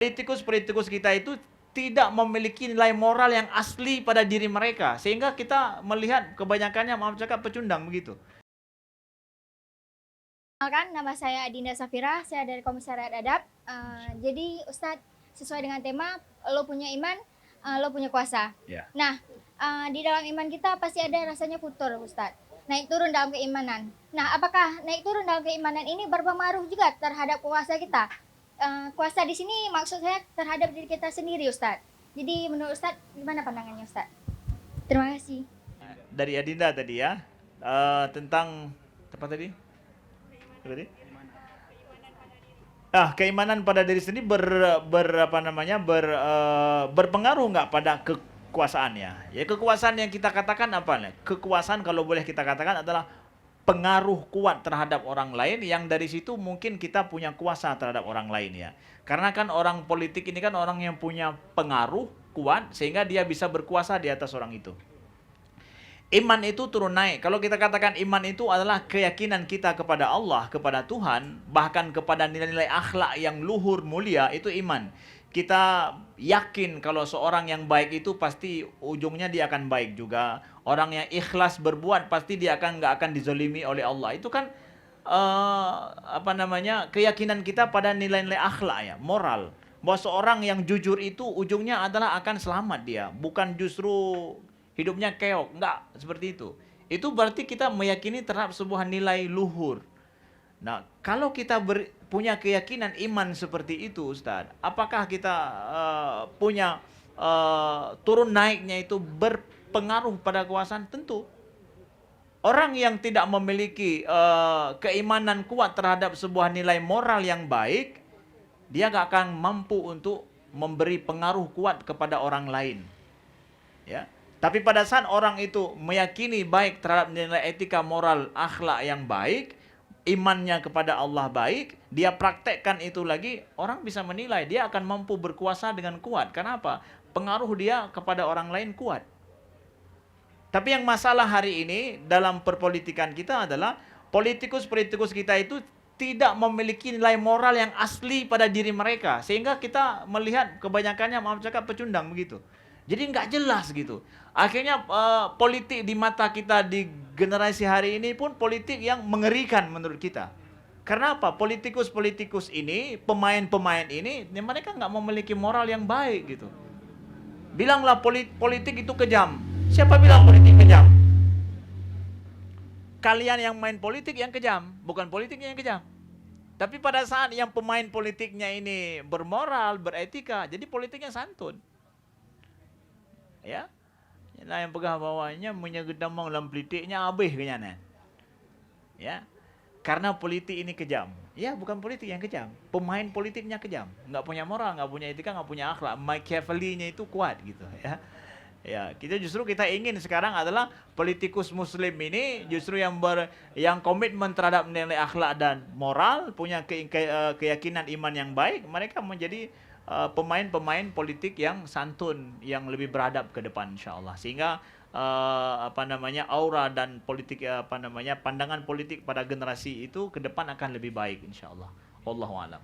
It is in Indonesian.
Politikus-politikus kita itu tidak memiliki nilai moral yang asli pada diri mereka, sehingga kita melihat kebanyakannya, maaf cakap, pecundang begitu. Perkenalkan, nama saya Adinda Safira, saya dari Komisariat Adab. Jadi Ustadz, sesuai dengan tema, lo punya iman, lo punya kuasa. Ya. Nah, di dalam iman kita pasti ada rasanya futur, Ustadz. Naik turun dalam keimanan. Nah, apakah naik turun dalam keimanan ini berpengaruh juga terhadap kuasa kita? Kuasa di sini maksud saya terhadap diri kita sendiri, Ustadz. Jadi menurut Ustadz, gimana pandangannya Ustadz? Terima kasih. Dari Adinda tadi ya, tentang apa tadi? Keimanan pada diri sendiri berpengaruh nggak pada kekuasaannya? Ya, kekuasaan yang kita katakan apa nih? Kekuasaan kalau boleh kita katakan adalah pengaruh kuat terhadap orang lain, yang dari situ mungkin kita punya kuasa terhadap orang lain ya. Karena kan orang politik ini kan orang yang punya pengaruh kuat sehingga dia bisa berkuasa di atas orang itu. Iman itu turun naik. Kalau kita katakan iman itu adalah keyakinan kita kepada Allah, kepada Tuhan, bahkan kepada nilai-nilai akhlak yang luhur mulia, itu iman. Kita yakin kalau seorang yang baik itu pasti ujungnya dia akan baik juga. Orang yang ikhlas berbuat pasti dia nggak akan dizolimi oleh Allah. Itu kan keyakinan kita pada nilai-nilai akhlak ya, moral. Bahwa seorang yang jujur itu ujungnya adalah akan selamat dia, bukan justru hidupnya keok, enggak seperti itu. Itu berarti kita meyakini terhadap sebuah nilai luhur. Nah, kalau kita punya keyakinan iman seperti itu, Ustaz, apakah kita punya turun naiknya itu berpengaruh pada kekuasaan? Tentu. Orang yang tidak memiliki keimanan kuat terhadap sebuah nilai moral yang baik, dia gak akan mampu untuk memberi pengaruh kuat kepada orang lain. Ya. Tapi pada saat orang itu meyakini baik terhadap nilai etika, moral, akhlak yang baik, imannya kepada Allah baik, dia praktekkan itu lagi, orang bisa menilai dia akan mampu berkuasa dengan kuat. Kenapa? Pengaruh dia kepada orang lain kuat. Tapi yang masalah hari ini dalam perpolitikan kita adalah politikus-politikus kita itu tidak memiliki nilai moral yang asli pada diri mereka, sehingga kita melihat kebanyakannya, maaf cakap, pecundang begitu. Jadi nggak jelas gitu. Akhirnya politik di mata kita di generasi hari ini pun politik yang mengerikan menurut kita. Karena apa? Politikus-politikus ini, pemain-pemain ini, mereka nggak memiliki moral yang baik gitu. Bilanglah politik itu kejam. Siapa bilang politik kejam? Kalian yang main politik yang kejam, bukan politiknya yang kejam. Tapi pada saat yang pemain politiknya ini bermoral, beretika, jadi politiknya santun. Ya, nah yang pegah bawahnya menyegedamang dalam politiknya habis kenyana. Ya, karena politik ini kejam. Ya, bukan politik yang kejam, pemain politiknya kejam, nggak punya moral, nggak punya etika, nggak punya akhlak. Machiavelli-nya itu kuat gitu ya. Ya, kita ingin sekarang adalah politikus muslim ini justru yang komitmen terhadap nilai akhlak dan moral, punya keyakinan iman yang baik, mereka menjadi pemain-pemain politik yang santun, yang lebih beradab ke depan insyaallah. Sehingga aura dan politik pandangan politik pada generasi itu ke depan akan lebih baik insyaallah. Wallahu a'lam.